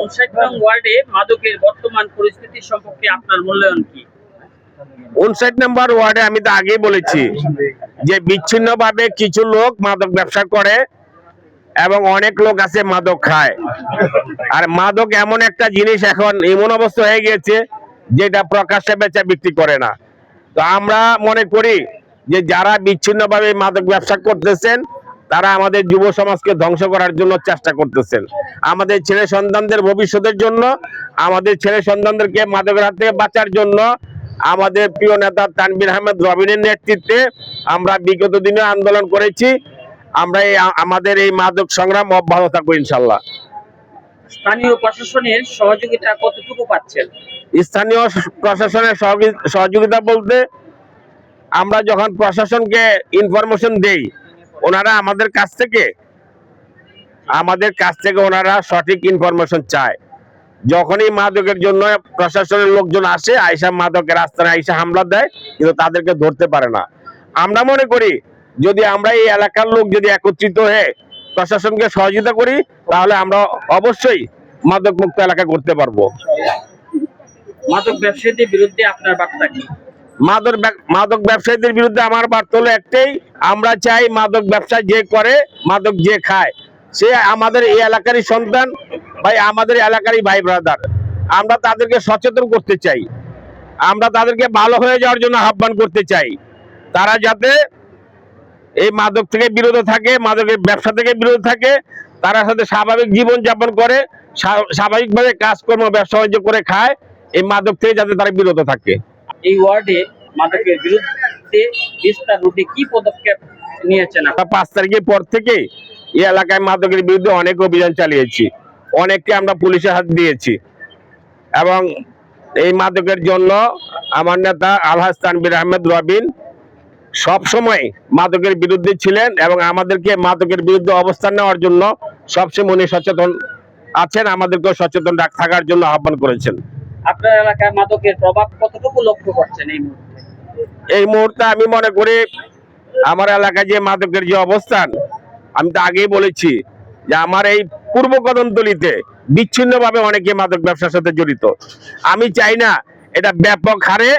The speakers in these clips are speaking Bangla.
59 নং ওয়ার্ডে মাদকের বর্তমান পরিস্থিতি সম্পর্কে আপনার মূল্যায়ন কি? 59 নম্বর ওয়ার্ডে আমি তো আগেই বলেছি যে বিচ্ছিন্নভাবে কিছু লোক মাদক ব্যবসা করে এবং অনেক লোক আছে মাদক খায়। আর মাদক এমন একটা জিনিস এখন এমন অবস্থা হয়ে গেছে যেটা প্রকাশ্যে বেচা বিক্রি করে না। তো আমরা মনে করি যে যারা বিচ্ছিন্নভাবে মাদক ব্যবসা করতেছেন তারা আমাদের যুব সমাজকে ধ্বংস করার জন্য চেষ্টা করতেছেন। আমাদের ছেলে সন্তানদের ভবিষ্যতের জন্য, আমাদের ছেলে সন্তানদেরকে মাদকের হাত থেকে বাঁচার জন্য আমাদের প্রিয় নেতা তানভীর আহমেদ রবিনের নেতৃত্বে আমরা বিগত দিনে আন্দোলন করেছি। আমরা আমাদের এই মাদক সংগ্রাম অব্যাহত থাকবো ইনশাল্লাহ। স্থানীয় প্রশাসনের সহযোগিতা কতটুকু পাচ্ছেন? স্থানীয় প্রশাসনের সহযোগিতা বলতে আমরা যখন প্রশাসনকে ইনফরমেশন দেই ওনারা আমাদের কাছ থেকে ওনারা সঠিক ইনফরমেশন চায়। যখনই মাদকের জন্য প্রশাসনের লোকজন আসে আইসা মাদকের রাস্তায় আইসা হামলা দেয়, কিন্তু তাদেরকে ধরতে পারে না। আমরা মনে করি যদি আমরা এই এলাকার লোক যদি একত্রিত হয়ে প্রশাসনকে সহযোগিতা করি তাহলে আমরা অবশ্যই মাদক মুক্ত এলাকা করতে পারবো। মাদক ব্যবসায়ীদের বিরুদ্ধে আপনার বার্তা কি? মাদক ব্যবসায়ীদের বিরুদ্ধে আমার বার্তা হলো একটাই, আমরা চাই মাদক ব্যবসা যে করে, মাদক যে খায় সে আমাদের এই এলাকারই সন্তান, ভাই আমাদের এলাকারই ভাই ব্রাদার। আমরা তাদেরকে সচেতন করতে চাই, আমরা তাদেরকে ভালো হয়ে যাওয়ার জন্য আহ্বান করতে চাই। তারা যাতে এই মাদক থেকে বিরত থাকে, মাদকের ব্যবসা থেকে বিরত থাকে, তারা সাথে স্বাভাবিক জীবন যাপন করে, স্বাভাবিকভাবে কাজকর্ম ব্যবসা বাণিজ্য করে খায়, এই মাদক থেকে যাতে তারা বিরত থাকে। এই ওয়ার্ডে মাদকের বিরুদ্ধে বিস্তার রুটে কি পদক্ষেপ নিয়েছেন? 5 তারিখের পর থেকে এই এলাকায় মাদকের বিরুদ্ধে অনেক অভিযান চালিয়েছি, অনেককে আমরা পুলিশের হাত দিয়েছি এবং এই মাদকের জন্য আমার নেতা আলহাজ তানভীর আহমেদ রবিন সবসময় মাদকের বিরুদ্ধে ছিলেন এবং আমাদেরকে মাদকের বিরুদ্ধে অবস্থান নেওয়ার জন্য সবসময় উনি সচেতন আছেন, আমাদেরকে সচেতন থাকার জন্য আহ্বান করেছেন। আপনার এলাকায় মাদকের প্রভাব কতটুকু লক্ষ্য করছেন এই মুহূর্তে? এই মুহূর্তে আমি মনে করি আমার এলাকায় যে মাদকের যে অবস্থান, আমি তো আগেই বলেছি যে আমার এই পূর্ব কদমতলীতে বিচ্ছিন্নভাবে অনেকে মাদক ব্যবসার সাথে জড়িত। আমি চাই না এটা ব্যাপক হারে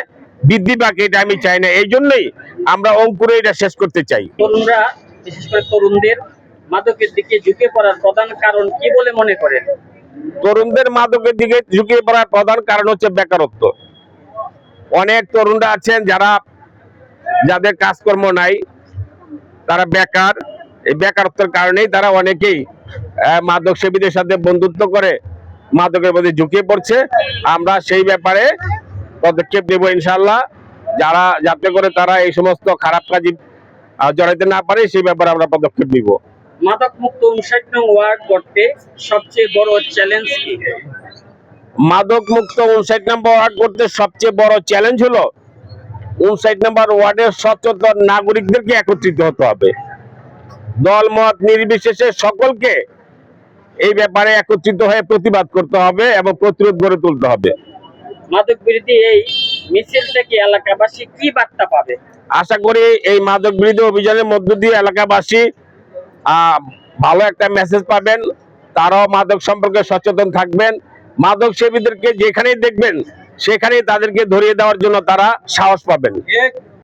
বৃদ্ধি পাক, এটা আমি চাই না। এই জন্যই আমরা অঙ্কুরে এটা শেষ করতে চাই। তরুণরা, বিশেষ করে তরুণদের মাদকের দিকে ঝুঁকে পড়ার প্রধান কারণ কি বলে মনে করেন? তরুণদের মাদকের দিকে ঝুঁকে পড়ার প্রধান কারণ হচ্ছে বেকারত্ব। অনেক তরুণরা আছেন যাদের কাজকর্ম নাই, তারা বেকার। এই বেকারত্বের কারণেই তারা অনেকেই মাদক সেবীদের সাথে বন্ধুত্ব করে মাদকের প্রতি ঝুঁকে পড়ছে। আমরা সেই ব্যাপারে পদক্ষেপ নেব ইনশাল্লাহ, যাতে করে তারা এই সমস্ত খারাপ কাজে জড়াইতে না পারে সেই ব্যাপারে আমরা পদক্ষেপ নিব। মাদক মুক্ত 59 নং ওয়ার্ড করতে সবচেয়ে বড় চ্যালেঞ্জ কি? মাদক মুক্ত 59 নম্বর ওয়ার্ড করতে সবচেয়ে বড় চ্যালেঞ্জ হলো 59 নম্বর ওয়ার্ডের সচেতন নাগরিকদেরকে একত্রিত হতে হবে। দল মত নির্বিশেষে সকলকে এই ব্যাপারে একত্রিত হয়ে প্রতিবাদ করতে হবে এবং প্রতিরোধ গড়ে তুলতে হবে। মাদক বিরোধী এই মিছিল থেকে এলাকাবাসী কি বার্তা পাবে? আশা করি এই মাদক বিরোধী অভিযানের মধ্য দিয়ে এলাকাবাসী ভালো একটা মেসেজ পাবেন, তারাও মাদক সম্পর্কে সচেতন থাকবেন। মাদক সেবীদেরকে যেখানেই দেখবেন সেখানেই তাদেরকে ধরিয়ে দেওয়ার জন্য তারা সাহস পাবেন।